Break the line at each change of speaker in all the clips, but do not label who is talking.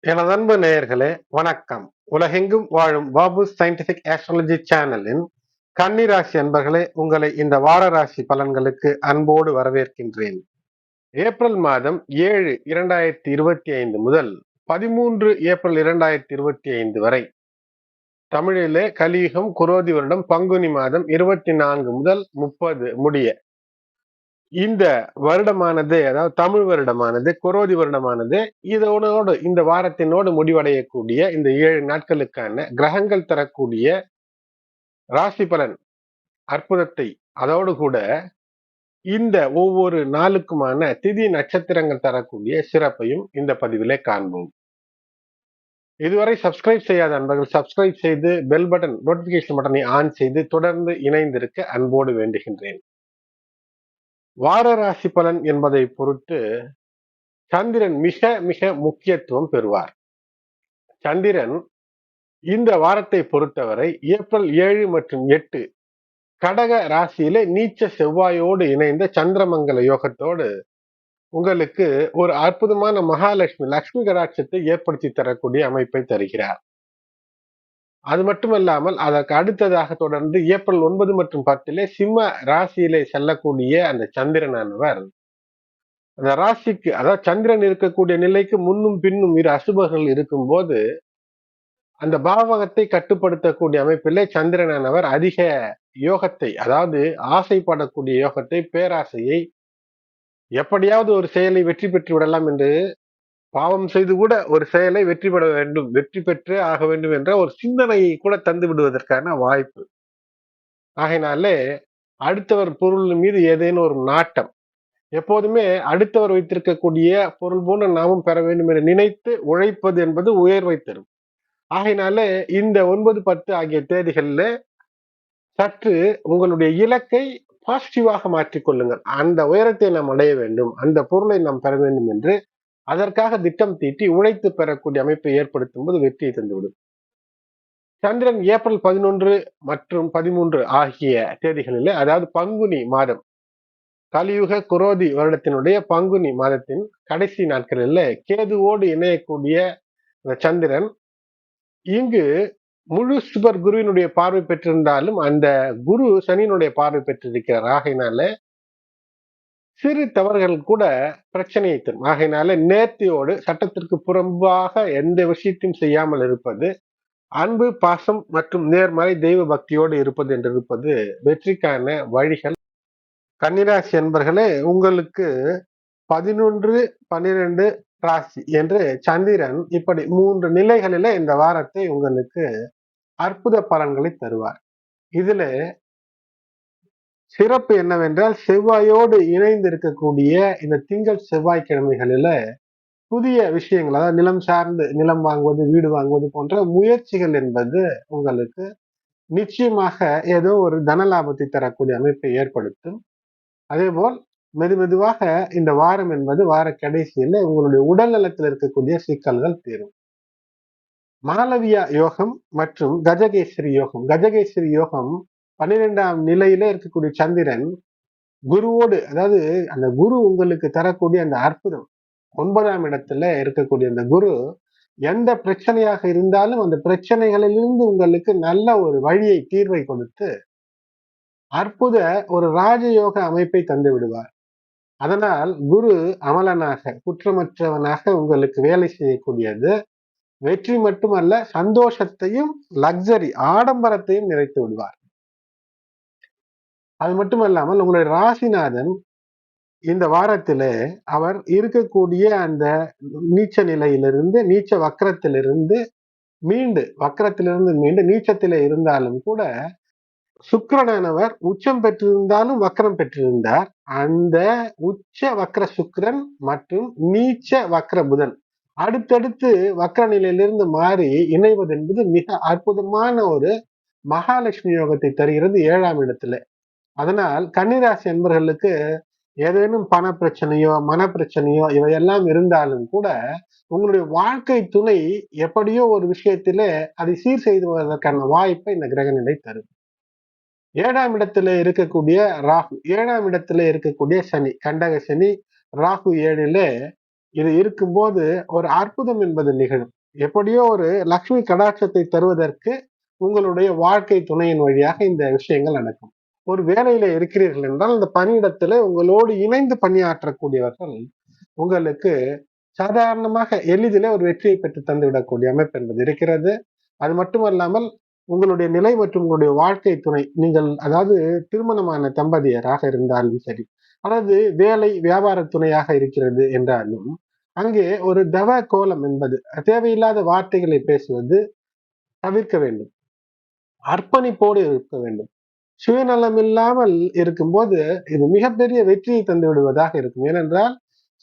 எனது அன்பு நேயர்களே, வணக்கம். உலகெங்கும் வாழும் பாபு சயின்டிபிக் ஆஸ்ட்ராலஜி சேனலின் கன்னிராசி அன்பர்களே, உங்களை இந்த வார ராசி பலன்களுக்கு அன்போடு வரவேற்கின்றேன். ஏப்ரல் மாதம் 7 2025 முதல் 13 ஏப்ரல் 2025 வரை தமிழிலே கலியுகம் குரோதி வருடம் பங்குனி மாதம் 24 முதல் 30 முடிய இந்த வருடமானது, அதாவது தமிழ் வருடமானது, குரோதி வருடமானது இதனோடு இந்த வாரத்தினோடு முடிவடையக்கூடிய இந்த 7 நாட்களுக்கான கிரகங்கள் தரக்கூடிய ராசி பலன் அற்புதத்தை, அதோடு கூட இந்த ஒவ்வொரு நாளுக்குமான திதி நட்சத்திரங்கள் தரக்கூடிய சிறப்பையும் இந்த பதிவிலே காண்போம். இதுவரை சப்ஸ்கிரைப் செய்யாத அன்பர்கள் சப்ஸ்கிரைப் செய்து பெல் பட்டன் நோட்டிபிகேஷன் பட்டனை ஆன் செய்து தொடர்ந்து இணைந்திருக்க அன்போடு வேண்டுகின்றேன். வார ராசி பலன் என்பதை பொறுத்து சந்திரன் மிக மிக முக்கியத்துவம் பெறுவார். சந்திரன் இந்த வாரத்தை பொறுத்தவரை ஏப்ரல் 7 மற்றும் 8 கடக ராசியிலே நீச்ச செவ்வாயோடு இணைந்த சந்திரமங்கல யோகத்தோடு உங்களுக்கு ஒரு அற்புதமான லட்சுமி கடாட்சத்தை ஏற்படுத்தி தரக்கூடிய அமைப்பை தருகிறார். அது மட்டுமல்லாமல் அதற்கு அடுத்ததாக தொடர்ந்து ஏப்ரல் 9 மற்றும் 10 சிம்ம ராசியிலே செல்லக்கூடிய அந்த சந்திரனானவர் அந்த ராசிக்கு, அதாவது சந்திரன் இருக்கக்கூடிய நிலைக்கு முன்னும் பின்னும் இரு அசுபர்கள் இருக்கும் போது அந்த பாவகத்தை கட்டுப்படுத்தக்கூடிய அமைப்பிலே சந்திரனானவர் அதிக யோகத்தை, அதாவது ஆசைப்படக்கூடிய யோகத்தை, பேராசையை, எப்படியாவது ஒரு செயலை வெற்றி பெற்று விடலாம் என்று பாவம் செய்து கூட ஒரு செயலை வெற்றி பெற வேண்டும், வெற்றி பெற்றே ஆக வேண்டும் என்ற ஒரு சிந்தனையை கூட தந்து விடுவதற்கான வாய்ப்பு. ஆகையினாலே அடுத்தவர் பொருள் மீது ஏதேனும் ஒரு நாட்டம், எப்போதுமே அடுத்தவர் வைத்திருக்கக்கூடிய பொருள் போல நாமும் பெற வேண்டும் என்று நினைத்து உழைப்பது என்பது உயர்வை தரும். ஆகையினாலே இந்த 9, 10 ஆகிய தேதிகளில் சற்று உங்களுடைய இலக்கை பாசிட்டிவாக மாற்றிக்கொள்ளுங்கள். அந்த உயரத்தை நாம் அடைய வேண்டும், அந்த பொருளை நாம் பெற வேண்டும் என்று அதற்காக திட்டம் தீட்டி உழைத்து பெறக்கூடிய அமைப்பை ஏற்படுத்தும் போது வெற்றியை தந்துவிடும். சந்திரன் ஏப்ரல் 11 மற்றும் 13 ஆகிய தேதிகளிலே, அதாவது பங்குனி மாதம், கலியுக குரோதி வருடத்தினுடைய பங்குனி மாதத்தின் கடைசி நாட்களில் கேதுவோடு இணையக்கூடிய சந்திரன் இங்கு முழு சுபர் குருவினுடைய பார்வை பெற்றிருந்தாலும் அந்த குரு சனியினுடைய பார்வை பெற்றிருக்கிறார். ஆகையினால சிறு தவறுகள் கூட பிரச்சனையை தரும். ஆகையினால நேர்த்தியோடு சட்டத்திற்கு புறம்பாக எந்த விஷயத்தையும் செய்யாமல் இருப்பது, அன்பு, பாசம் மற்றும் நேர்மறை தெய்வ பக்தியோடு இருப்பது என்று இருப்பது வெற்றிக்கான வழிகள். கன்னிராசி என்பர்களே, உங்களுக்கு 11, 12 ராசி என்று சந்திரன் இப்படி 3 நிலைகளில இந்த வாரத்தை உங்களுக்கு அற்புத பலன்களை தருவார். இதுல சிறப்பு என்னவென்றால், செவ்வாயோடு இணைந்து இருக்கக்கூடிய இந்த திங்கள் செவ்வாய்க்கிழமைகளில புதிய விஷயங்கள், அதாவது நிலம் சார்ந்து நிலம் வாங்குவது, வீடு வாங்குவது போன்ற முயற்சிகள் என்பது உங்களுக்கு நிச்சயமாக ஏதோ ஒரு தன லாபத்தை தரக்கூடிய அமைப்பை ஏற்படுத்தும். அதே போல் மெதுவாக இந்த வாரம் என்பது வார கடைசியில் உங்களுடைய உடல் நலத்தில் இருக்கக்கூடிய சிக்கல்கள் தீரும். மாளவியா யோகம் மற்றும் கஜகேசரி யோகம். கஜகேசரி யோகம் 12ஆம் நிலையில இருக்கக்கூடிய சந்திரன் குருவோடு, அதாவது அந்த குரு உங்களுக்கு தரக்கூடிய அந்த அற்புதம், 9ஆம் இடத்துல இருக்கக்கூடிய அந்த குரு எந்த பிரச்சனையாக இருந்தாலும் அந்த பிரச்சனைகளிலிருந்து உங்களுக்கு நல்ல ஒரு வழியை, தீர்வை கொடுத்து அற்புத ஒரு ராஜயோக அமைப்பை தந்து விடுவார். அதனால் குரு அமலனாக, குற்றமற்றவனாக உங்களுக்கு வேலை செய்யக்கூடியது. வெற்றி மட்டுமல்ல, சந்தோஷத்தையும், லக்ஸரி, ஆடம்பரத்தையும் நிறைத்து விடுவார். அது மட்டுமல்லாமல் உங்களுடைய ராசிநாதன் இந்த வாரத்திலே அவர் இருக்கக்கூடிய அந்த நீச்ச நிலையிலிருந்து, நீச்ச வக்கரத்திலிருந்து மீண்டு நீச்சத்திலே இருந்தாலும் கூட சுக்கிரனானவர் உச்சம் பெற்றிருந்தாலும் வக்கரம் பெற்றிருந்தார். அந்த உச்ச வக்கர சுக்கிரன் மற்றும் நீச்ச வக்கர புதன் அடுத்தடுத்து வக்கர நிலையிலிருந்து மாறி இணைவது என்பது மிக அற்புதமான ஒரு மகாலட்சுமி யோகத்தை தருகிறது 7ஆம் இடத்துல. அதனால் கன்னிராசி என்பவர்களுக்கு ஏதேனும் பண பிரச்சனையோ, மன பிரச்சனையோ இவையெல்லாம் இருந்தாலும் கூட உங்களுடைய வாழ்க்கை துணை எப்படியோ ஒரு விஷயத்திலே அதை சீர் செய்து வருவதற்கான வாய்ப்பை இந்த கிரக நிலை தரும். 7ஆம் இடத்துல இருக்கக்கூடிய ராகு, 7ஆம் இடத்துல இருக்கக்கூடிய சனி, கண்டக சனி, ராகு 7ல இது இருக்கும்போது ஒரு அற்புதம் என்பது நிகழும். எப்படியோ ஒரு லக்ஷ்மி கடாட்சத்தை தருவதற்கு உங்களுடைய வாழ்க்கை துணையின் வழியாக இந்த விஷயங்கள் நடக்கும். ஒரு வேலையில இருக்கிறீர்கள் என்றால் அந்த பணியிடத்துல உங்களோடு இணைந்து பணியாற்றக்கூடியவர்கள் உங்களுக்கு சாதாரணமாக எளிதிலே ஒரு வெற்றியை பெற்று தந்துவிடக்கூடிய அமைப்பு என்பது இருக்கிறது. அது மட்டுமல்லாமல் உங்களுடைய நிலை மற்றும் உங்களுடைய வாழ்க்கை துணை, நீங்கள் அதாவது திருமணமான தம்பதியராக இருந்தாலும் சரி, அல்லது வேலை வியாபார துணையாக இருக்கிறது என்றாலும், அங்கே ஒரு தவ கோலம் என்பது தேவையில்லாத வார்த்தைகளை பேசுவது தவிர்க்க வேண்டும். அர்ப்பணிப்போடு இருக்க வேண்டும். சுயநலம் இல்லாமல் இருக்கும்போது இது மிகப்பெரிய வெற்றியை தந்து விடுவதாக இருக்கும். ஏனென்றால்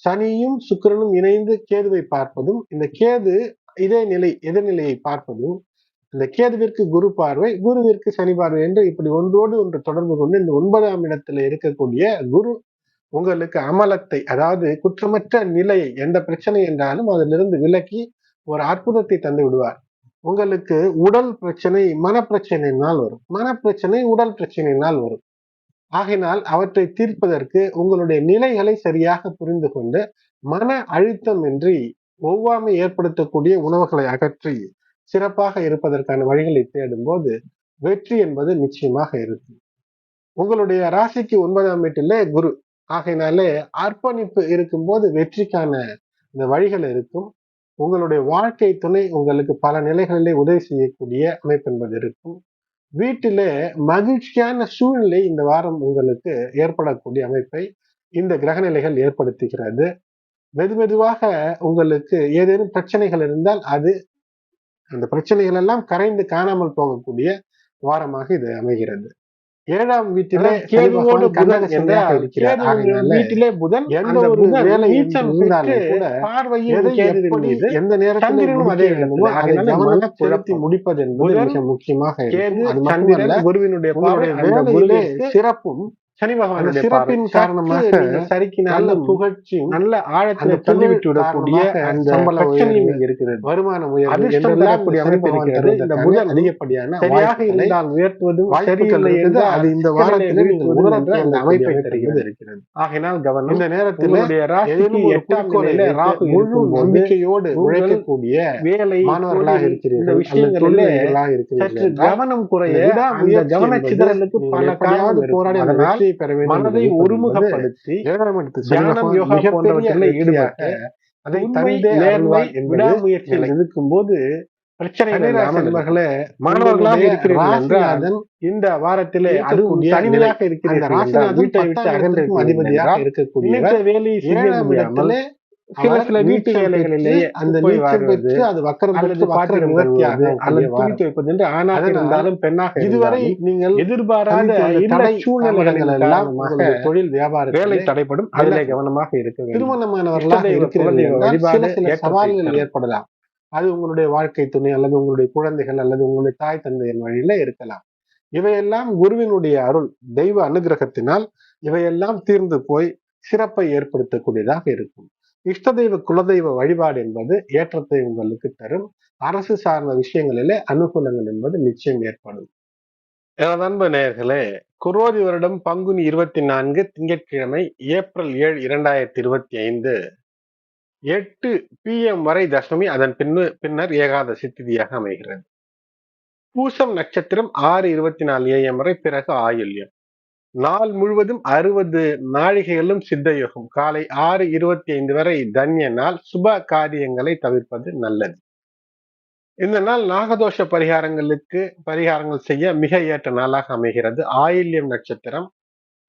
சனியும் சுக்கிரனும் இணைந்து கேதுவை பார்ப்பதும், இந்த கேது இதே நிலை எதிர்நிலையை பார்ப்பதும், இந்த கேதுவிற்கு குரு பார்வை, குருவிற்கு சனி பார்வை என்று இப்படி ஒன்றோடு ஒன்று தொடர்பு கொண்டு இந்த 9ஆம் இடத்துல இருக்கக்கூடிய குரு உங்களுக்கு அமலத்தை, அதாவது குற்றமற்ற நிலையை, எந்த பிரச்சனை என்றாலும் அதிலிருந்து விலக்கி ஒரு அற்புதத்தை தந்து விடுவார். உங்களுக்கு உடல் பிரச்சனை மனப்பிரச்சனையினால் வரும், மனப்பிரச்சனை உடல் பிரச்சனையினால் வரும். ஆகையினால் அவற்றை தீர்ப்பதற்கு உங்களுடைய நிலைகளை சரியாக புரிந்து கொண்டு மன அழுத்தம் இன்றி ஒவ்வாமை ஏற்படுத்தக்கூடிய உணவுகளை அகற்றி சிறப்பாக இருப்பதற்கான வழிகளை தேடும் போது வெற்றி என்பது நிச்சயமாக இருக்கும். உங்களுடைய ராசிக்கு 9ஆம் வீட்டிலே குரு, ஆகையினாலே அர்ப்பணிப்பு இருக்கும்போது வெற்றிக்கான இந்த வழிகள் இருக்கும். உங்களுடைய வாழ்க்கை துணை உங்களுக்கு பல நிலைகளிலே உதவி செய்யக்கூடிய அமைப்பு என்பது இருக்கும். வீட்டிலே மகிழ்ச்சியான சூழ்நிலை இந்த வாரம் உங்களுக்கு ஏற்படக்கூடிய அமைப்பை இந்த கிரகநிலைகள் ஏற்படுத்துகிறது. மெதுவாக உங்களுக்கு ஏதேனும் பிரச்சனைகள் இருந்தால் அந்த பிரச்சனைகள் எல்லாம் கரைந்து காணாமல் போகக்கூடிய வாரமாக இது அமைகிறது. 7ஆம் வீட்டிலே கேதுவோடு புதன் வீட்டிலே புதன் எந்த ஒரு வேலை இருந்தாலும் கூட பார்வையில் எந்த நேரத்திலும் அதே செலுத்தி முடிப்பது என்பது மிக முக்கியமாக இருக்கும். குருவினுடைய வேலையிலே சிறப்பும் சனி பகவானுடைய சிறப்பின் காரணமாக சரிக்கினால புகழ்ச்சியும் நல்ல ஆழத்தில் தள்ளிவிட்டு விடக்கூடிய அந்த பிரச்சனையும் இருக்கிறது. வருமானம் உயர்வு இந்த முதல் அதிகப்படியான சரியாக இருந்தால் உயர்த்துவதும் சரியில்லை என்று அது இந்த வாரத்தில் அந்த அமைப்பை தருகிறது இருக்கிறது. ஆகையினால் கவனம். இந்த நேரத்தில் முழு நம்பிக்கையோடு உழைக்கக்கூடிய வேலை மாணவர்களாக இருக்கிறீர்கள். சற்று கவனம் குறைய அந்த கவனச்சிதறலுக்கு பல காரணம் போராடி மனதை ஒருமுகப்படுத்தி தியானம் யோகா போன்றவற்றில் ஈடுபட்டு அதை விடாமுயற்சியில் இருக்கும் போது பிரச்சனைகளே மாணவர்களாக இருக்கிறீர்கள். இந்த வாரத்திலே அதுவும் தனிமையாக இருக்கிறீர்கள். வீட்டை விட்டு அகன்று அதிபதியாக இருக்கக்கூடிய வேலை செய்ய முடியாமல் சில வீட்டு வேலைகளிலேயே அந்த அது வக்கரம் நிவர்த்தியாக அல்லது துணித்து வைப்பது என்று ஆணாக இருந்தாலும் பெண்ணாக இதுவரை நீங்கள் எதிர்பாராத சூழ்நிலைகள் எல்லாம் தொழில் வியாபார வேலை தடைப்படும். அதிலே கவனமாக இருக்க வேண்டும். திருமணமானவர்களாக இருக்கிற சவால்கள் ஏற்படலாம். அது உங்களுடைய வாழ்க்கை துணை அல்லது உங்களுடைய குழந்தைகள் அல்லது உங்களுடைய தாய் தந்தையின் வழியில இருக்கலாம். இவையெல்லாம் குருவினுடைய அருள் தெய்வ அனுகிரகத்தினால் இவையெல்லாம் தீர்ந்து போய் சிறப்பை ஏற்படுத்தக்கூடியதாக இருக்கும். இஷ்ட தெய்வ குலதெய்வ வழிபாடு என்பது ஏற்றத்தை உங்களுக்கு தரும். அரசு சார்ந்த விஷயங்களிலே அனுகூலங்கள் என்பது நிச்சயம் ஏற்படும். எனது அன்பு நேயர்களே, குரோதி வருடம் பங்குனி 24 திங்கட்கிழமை ஏப்ரல் 7, 2025 8 PM வரை தசமி, அதன் பின்னர் ஏகாதசி திதியாக அமைகிறது. பூசம் நட்சத்திரம் 6:24 AM வரை, பிறகு ஆயுள்யம். நாள் முழுவதும் 60 நாழிகைகளும் சித்த யோகம். காலை 6:25 வரை தன்ய நாள். சுப காரியங்களை தவிர்ப்பது நல்லது. இந்த நாள் நாகதோஷ பரிகாரங்கள் செய்ய மிக ஏற்ற நாளாக அமைகிறது. ஆயில்யம் நட்சத்திரம்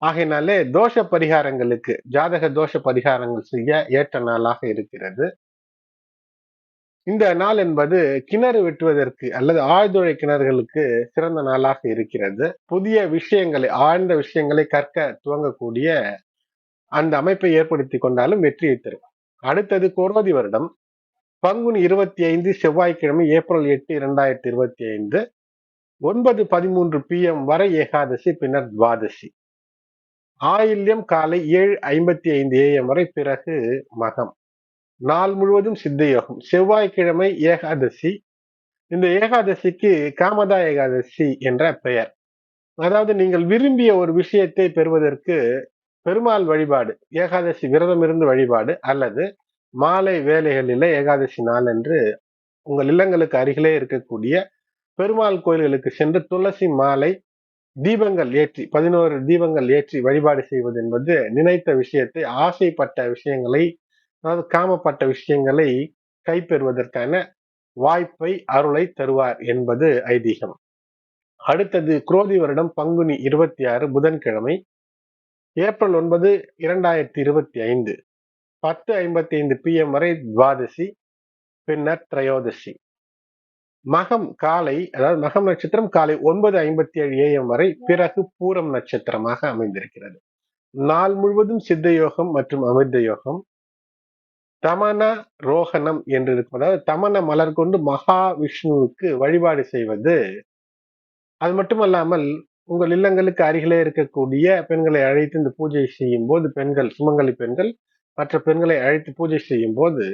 ஆகையினாலே தோஷ பரிகாரங்களுக்கு, ஜாதக தோஷ பரிகாரங்கள் செய்ய ஏற்ற நாளாக இருக்கிறது. இந்த நாள் என்பது கிணறு வெட்டுவதற்கு அல்லது ஆழ்துளை கிணறுகளுக்கு சிறந்த நாளாக இருக்கிறது. புதிய விஷயங்களை, ஆழ்ந்த விஷயங்களை கற்க துவங்கக்கூடிய அந்த அமைப்பை ஏற்படுத்தி கொண்டாலும் வெற்றியை தரும். அடுத்தது குரோதி வருடம் பங்குனி 25 செவ்வாய்க்கிழமை ஏப்ரல் 8, 2025 9:13 PM வரை ஏகாதசி, பின்னர் துவாதசி. ஆயில்யம் காலை 7:55 AM வரை, பிறகு மகம். நாள் முழுவதும் சித்த யோகம். செவ்வாய்க்கிழமை ஏகாதசி. இந்த ஏகாதசிக்கு காமதா ஏகாதசி என்ற பெயர். அதாவது நீங்கள் விரும்பிய ஒரு விஷயத்தை பெறுவதற்கு பெருமாள் வழிபாடு, ஏகாதசி விரதம் இருந்து வழிபாடு அல்லது மாலை வேளைகளிலே ஏகாதசி நாள் என்று உங்கள் இல்லங்களுக்கு அருகிலே இருக்கக்கூடிய பெருமாள் கோயில்களுக்கு சென்று துளசி மாலை தீபங்கள் ஏற்றி 11 தீபங்கள் ஏற்றி வழிபாடு செய்வது என்பது நினைத்த விஷயத்தை, ஆசைப்பட்ட விஷயங்களை, அதாவது காமப்பட்ட விஷயங்களை கைப்பெறுவதற்கான வாய்ப்பை, அருளை தருவார் என்பது ஐதீகம். அடுத்தது குரோதி வருடம் பங்குனி 26 புதன்கிழமை, ஏப்ரல் 9, 2025 10:55 PM வரை துவாதசி, பின்னர் திரையோதசி. மகம் காலை, அதாவது மகம் நட்சத்திரம் காலை 9:57 AM வரை, பிறகு பூரம் நட்சத்திரமாக அமைந்திருக்கிறது. நாள் முழுவதும் சித்த யோகம் மற்றும் அமிர்த யோகம். தமன ரோகணம் என்று இருக்கும், அதாவது தமன மலர் கொண்டு மகாவிஷ்ணுவுக்கு வழிபாடு செய்வது. அது மட்டுமல்லாமல் உங்கள் இல்லங்களுக்கு அருகிலே இருக்கக்கூடிய பெண்களை அழைத்து இந்த பூஜை செய்யும் போது, பெண்கள் சுமங்கலி பெண்கள் மற்ற பெண்களை அழைத்து பூஜை செய்யும் போது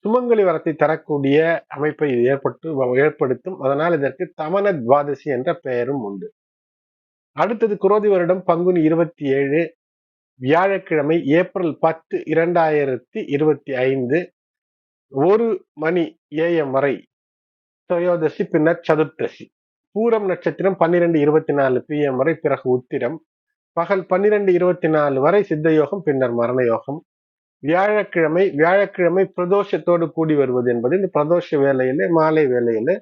சுமங்கலி வரத்தை தரக்கூடிய அமைப்பை ஏற்படுத்தும். அதனால் இதற்கு தமன துவாதசி என்ற பெயரும் உண்டு. அடுத்தது குரோதி வருடம் பங்குனி 27 வியாழக்கிழமை, ஏப்ரல் 10, 2025 1 மணி AM வரை திரையோதசி, பின்னர் சதுர்த்தசி. பூரம் நட்சத்திரம் 12:24 PM வரை, பிறகு உத்திரம். பகல் 12:24 வரை சித்த யோகம், பின்னர் மரண யோகம். வியாழக்கிழமை பிரதோஷத்தோடு கூடி வருவது என்பது இந்த பிரதோஷ வேளையிலே, மாலை வேளையிலே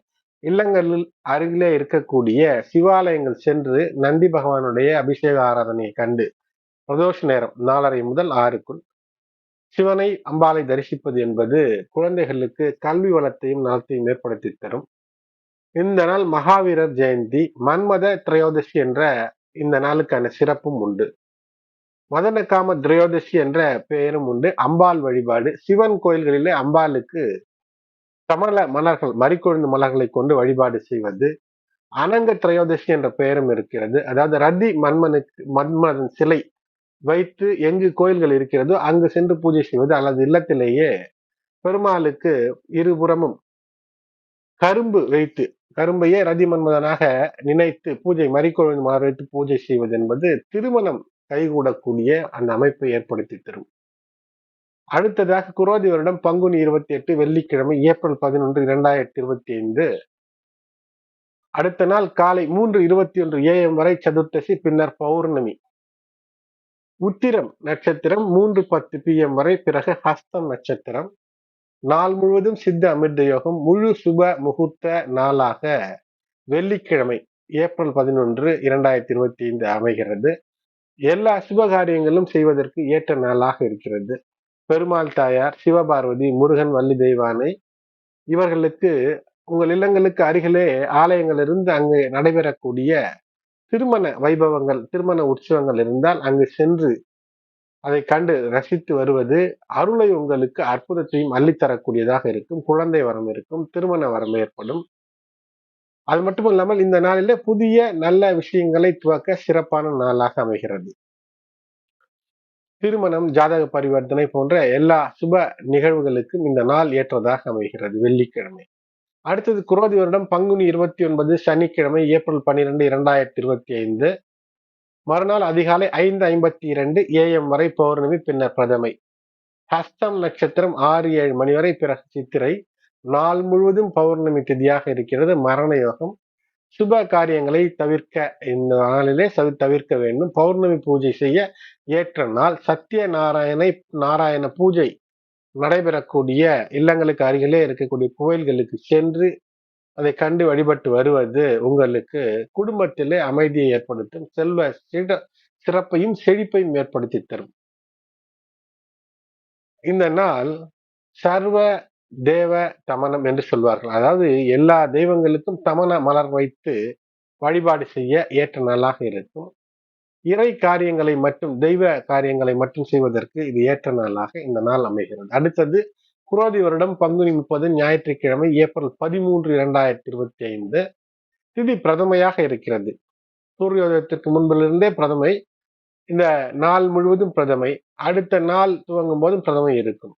இல்லங்களில் அருகிலே இருக்கக்கூடிய சிவாலயங்கள் சென்று நந்தி பகவானுடைய அபிஷேக ஆராதனையை கண்டு பிரதோஷ நேரம் 4:30 முதல் 6க்குள் சிவனை, அம்பாளை தரிசிப்பது என்பது குழந்தைகளுக்கு கல்வி வளத்தையும் நலத்தையும் ஏற்படுத்தி தரும். இந்த நாள் மகாவீரர் ஜெயந்தி, மன்மத திரையோதசி என்ற இந்த நாளுக்கான சிறப்பும் உண்டு. மதனகாம திரையோதசி என்ற பெயரும் உண்டு. அம்பாள் வழிபாடு, சிவன் கோயில்களிலே அம்பாளுக்கு கமல மலர்கள், மறிக்கொழுந்து மலர்களை கொண்டு வழிபாடு செய்வது. அனங்க திரையோதசி என்ற பெயரும் இருக்கிறது. அதாவது ரதி மன்மதன் சிலை வைத்து எங்கு கோயில்கள் இருக்கிறதோ அங்கு சென்று பூஜை செய்வது, அல்லது இல்லத்திலேயே பெருமாளுக்கு இருபுறமும் கரும்பு வைத்து, கரும்பையே ரதி மன்மதனாக நினைத்து பூஜை, மறிக்கொழுந்து மலர் வைத்து பூஜை செய்வது என்பது திருமணம் கைகூடக்கூடிய அந்த அமைப்பை ஏற்படுத்தி தரும். அடுத்ததாக குரோதி வருடம் பங்குனி 28 வெள்ளிக்கிழமை, ஏப்ரல் 11, 2025 அடுத்த நாள் காலை 3:21 AM வரை சதுர்த்தசி, பின்னர் பௌர்ணமி. உத்திரம் நட்சத்திரம் 3:10 PM வரை, பிறகு ஹஸ்தம் நட்சத்திரம். நாள் முழுவதும் சித்த அமிர்த யோகம். முழு சுப முகூர்த்த நாளாக வெள்ளிக்கிழமை, ஏப்ரல் 11, 2025 அமைகிறது. எல்லா சுப காரியங்களும் செய்வதற்கு ஏற்ற நாளாக இருக்கிறது. பெருமாள் தாயார், சிவபார்வதி, முருகன், வள்ளி தெய்வானை இவர்களுக்கு உங்கள் இல்லங்களுக்கு அருகிலே ஆலயங்கள் இருந்து அங்கு நடைபெறக்கூடிய திருமண வைபவங்கள், திருமண உற்சவங்கள் இருந்தால் அங்கு சென்று அதை கண்டு ரசித்து வருவது அருளை உங்களுக்கு அற்புதத்தையும் அள்ளித்தரக்கூடியதாக இருக்கும். குழந்தை வரம் இருக்கும், திருமண வரம் ஏற்படும். அது மட்டுமல்லாமல் இந்த நாளிலே புதிய நல்ல விஷயங்களை துவக்க சிறப்பான நாளாக அமைகிறது. திருமணம், ஜாதக பரிவர்த்தனை போன்ற எல்லா சுப நிகழ்வுகளுக்கும் இந்த நாள் ஏற்றதாக அமைகிறது, வெள்ளிக்கிழமை. அடுத்தது குரோதி வருடம் பங்குனி 29 சனிக்கிழமை, ஏப்ரல் 12, 2025 மறுநாள் அதிகாலை 5:52 AM வரை பௌர்ணமி, பின்னர் பிரதமை. ஹஸ்தம் நட்சத்திரம் 6-7 மணி வரை, பிறகு சித்திரை. நாள் முழுவதும் பௌர்ணமி திதியாக இருக்கிறது. மரண யோகம். சுப காரியங்களை தவிர்க்க இந்த நாளிலே தவிர்க்க வேண்டும். பௌர்ணமி பூஜை செய்ய ஏற்ற நாள். சத்திய நாராயண பூஜை நடைபெறக்கூடிய இல்லங்களுக்கு அருகிலே இருக்கக்கூடிய கோயில்களுக்கு சென்று அதை கண்டு வழிபட்டு வருவது உங்களுக்கு குடும்பத்திலே அமைதியை ஏற்படுத்தும், செல்வ சிறப்பையும் செழிப்பையும் ஏற்படுத்தி தரும். இந்த நாள் சர்வ தேவ தமனம் என்று சொல்வார்கள். அதாவது எல்லா தெய்வங்களுக்கும் தமன மலர் வைத்து வழிபாடு செய்ய ஏற்ற நாளாக இருக்கும். இறை காரியங்களை மட்டும், தெய்வ காரியங்களை மட்டும் செய்வதற்கு இது ஏற்ற நாளாக இந்த நாள் அமைகிறது. அடுத்தது குரோதி வருடம் பங்குனி 30 ஞாயிற்றுக்கிழமை, ஏப்ரல் 13, 2025 திதி பிரதமையாக இருக்கிறது. சூரியோதயத்திற்கு முன்பிலிருந்தே பிரதமை, இந்த நாள் முழுவதும் பிரதமை, அடுத்த நாள் துவங்கும் போதும் பிரதமை இருக்கும்.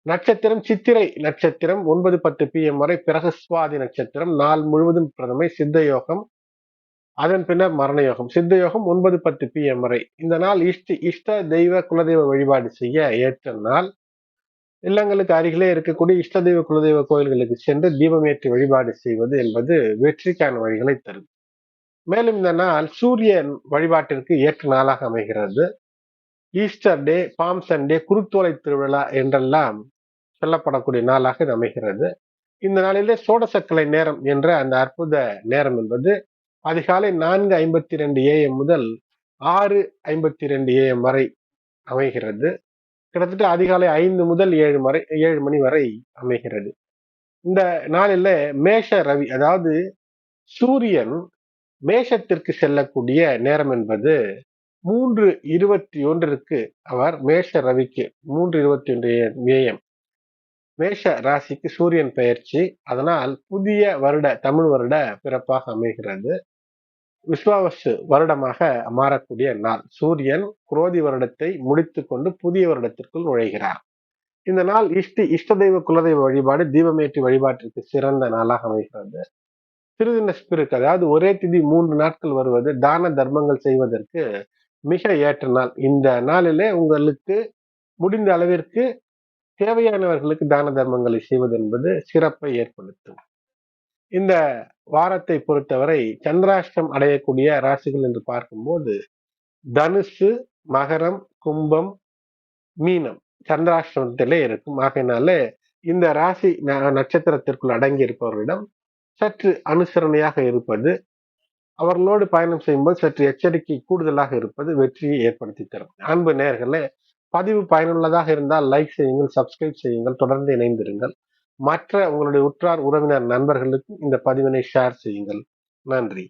நட்சத்திரம் சித்திரை நட்சத்திரம் 9:10 PM வரை, பிறகு சுவாதி நட்சத்திரம். நாள் முழுவதும் பிரதமை, சித்த யோகம், அதன் பின்னர் மரண யோகம். சித்த யோகம் 9:10 PM வரை. இந்த நாள் இஷ்ட தெய்வ குலதெய்வ வழிபாடு செய்ய ஏற்ற நாள். இல்லங்களுக்கு அருகிலே இருக்கக்கூடிய இஷ்ட தெய்வ குலதெய்வ கோயில்களுக்கு சென்று தீபமேற்றி வழிபாடு செய்வது என்பது வெற்றிக்கான வழிகளை தரும். மேலும் இந்த நாள் சூரியன் வழிபாட்டிற்கு ஏற்ற நாளாக அமைகிறது. ஈஸ்டர் டே, பாம் சண்டே, குருத்தோலை திருவிழா என்றெல்லாம் சொல்லப்படக்கூடிய நாளாக இது அமைகிறது. இந்த நாளிலே சோடசக்கலை நேரம் என்ற அந்த அற்புத நேரம் என்பது அதிகாலை 4:52 AM முதல் 6:52 AM வரை அமைகிறது. கிட்டத்தட்ட அதிகாலை 5 முதல் 7 மணி வரை அமைகிறது. இந்த நாளில மேஷ ரவி, அதாவது சூரியன் மேஷத்திற்கு செல்லக்கூடிய நேரம் என்பது 3:21 அவர் மேஷ ரவிக்கு 3:21 AM மேஷ ராசிக்கு சூரியன் பெயர்ச்சி. அதனால் புதிய வருட தமிழ் வருட பிறப்பாக அமைகிறது. விஸ்வாவசு வருடமாக மாறக்கூடிய நாள். சூரியன் குரோதி வருடத்தை முடித்துக் கொண்டு புதிய வருடத்திற்குள் நுழைகிறார். இந்த நாள் இஷ்ட தெய்வ குலதெய்வ வழிபாடு, தீபமேற்றி வழிபாட்டிற்கு சிறந்த நாளாக அமைகிறது. திருதினஸ்பிற்கு, அதாவது ஒரே திதி 3 நாட்கள் வருவது தான தர்மங்கள் செய்வதற்கு மிக ஏற்ற நாள். இந்த நாளிலே உங்களுக்கு முடிந்த அளவிற்கு தேவையானவர்களுக்கு தான தர்மங்களை செய்வது என்பது சிறப்பை ஏற்படுத்தும். இந்த வாரத்தை பொறுத்தவரை சந்திராஷ்டம் அடையக்கூடிய ராசிகள் என்று பார்க்கும்போது தனுசு, மகரம், கும்பம், மீனம் சந்திராஷ்டமத்திலே இருக்கும். ஆகையினால இந்த ராசி நட்சத்திரத்திற்குள் அடங்கி இருப்பவர்களிடம் சற்று அனுசரணையாக இருப்பது, அவர்களோடு பயணம் செய்யும்போது சற்று எச்சரிக்கை கூடுதலாக இருப்பது வெற்றியை ஏற்படுத்தி தரும். அன்பு நேயர்களே, பதிவு பயனுள்ளதாக இருந்தால் லைக் செய்யுங்கள், சப்ஸ்கிரைப் செய்யுங்கள், தொடர்ந்து இணைந்திருங்கள். மற்ற உங்களுடைய உற்றார் உறவினர் நண்பர்களுக்கும் இந்த பதிவினை ஷேர் செய்யுங்கள். நன்றி.